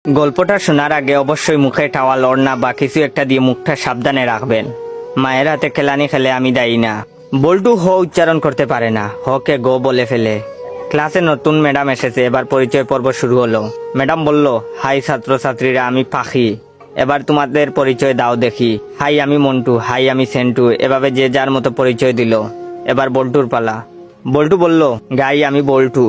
গল্পটা শোনার আগে অবশ্যই মুখে টাওয়াল ওড়না বা কিছু একটা দিয়ে মুখটা সাবধানে রাখবেন। মায়ের হাতে খেলানি খেলে আমি দায়ী না। বল্টু হ উচ্চারণ করতে পারে না, হকে গো বলে ফেলে। ক্লাসে নতুন ম্যাডাম এসেছে, এবার পরিচয় পর্ব শুরু হলো। ম্যাডাম বলল, হাই ছাত্রছাত্রীরা, আমি পাখি, এবার তোমাদের পরিচয় দাও দেখি। হাই আমি মন্টু, হাই আমি সেন্টু, এভাবে যে যার মতো পরিচয় দিল। এবার বল্টুর পালা। বল্টু বলল, গাই আমি বল্টু।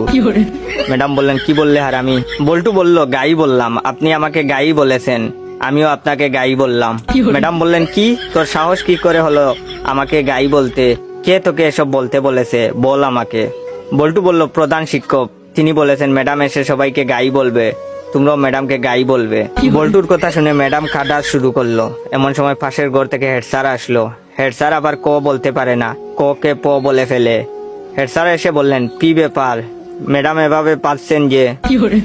ম্যাডাম বললেন, কি বললে হারামি? বল্টু বলল, গাই বললাম, আপনি আমাকে গাই বলেছেন, আমিও আপনাকে গাই বললাম। ম্যাডাম বললেন, কি তোর সাহস কি করে হলো আমাকে গাই বলতে? কে তোকে এসব বলতে বলেছে, বল আমাকে। বল্টু বলল, প্রধান শিক্ষক, তিনি বলেছেন ম্যাডাম এসে সবাইকে গাই বলবে, তোমরাও ম্যাডামকে গাই বলবে। বল্টুর কথা শুনে ম্যাডাম কাঁদা শুরু করলো। এমন সময় পাশের ঘর থেকে হেড স্যার আসলো। হেড স্যার আবার ক বলতে পারে না, ক কে প বলে ফেলে। হেড স্যার এসে বললেন, কি ব্যাপার ম্যাডাম, এভাবে পাচ্ছেন যে?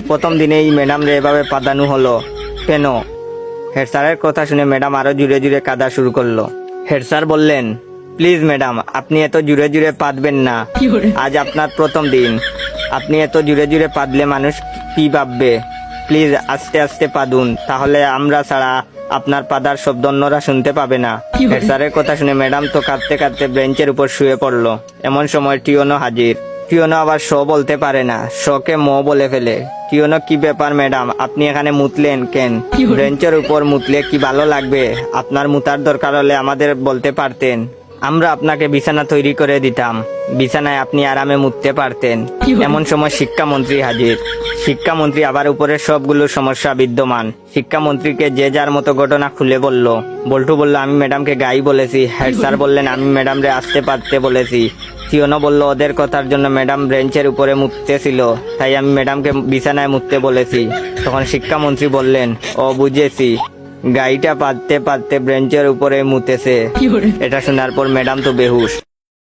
প্রথম দিনেই ম্যাডাম রে এভাবে পাদানো হলো কেন? হেড স্যারের কথা শুনে ম্যাডাম আরো জুড়ে জুড়ে কাঁদা শুরু করলো। হেড স্যার বললেন, প্লিজ ম্যাডাম, আপনি এত জুড়ে জুড়ে পাদবেন না, আজ আপনার প্রথম দিন, আপনি এত জুড়ে জুড়ে পাদলে মানুষ কি ভাববে? প্লিজ আস্তে আস্তে পাদুন, তাহলে আমরা ছাড়া আপনার পাদার শব্দ অন্যরা শুনতে পাবে না। হেড স্যারের কথা শুনে ম্যাডাম তো কাঁদতে কাঁদতে বেঞ্চের উপর শুয়ে পড়লো। এমন সময় টিওনো হাজির। টিওনো আবার শ বলতে পারে না, শকে ম বলে ফেলে। টিওনো, কি ব্যাপার ম্যাডাম, আপনি এখানে মুতলেন কেন? বেঞ্চের উপর মুতলে কি ভালো লাগবে? আপনার মুতার দরকার হলে আমাদের বলতে পারতেন, আমরা আপনাকে বিছানা তৈরি করে দিতাম, বিছানায় আপনি আরামে মুততে পারতেন। এমন সময় শিক্ষামন্ত্রী হাজির। শিক্ষামন্ত্রী আবার উপরের সবগুলো সমস্যা বিদ্যমান। শিক্ষামন্ত্রীকে যে যার মতো ঘটনা খুলে বলল। বল্টু বলল, আমি ম্যাডামকে গাই বলেছি। হেড স্যার বললেন, আমি ম্যাডাম রে আসতে পারতে বলেছি। টিওনো বলল, ওদের কথার জন্য ম্যাডাম বেঞ্চের উপরে মুততেছিল, তাই আমি ম্যাডামকে বিছানায় মুততে বলেছি। তখন শিক্ষামন্ত্রী বললেন, ও বুঝেছি, গাইটা পাততে পাততে বেঞ্চের উপরে মুতেছে। এটা শোনার পর ম্যাডাম তো বেহুশ।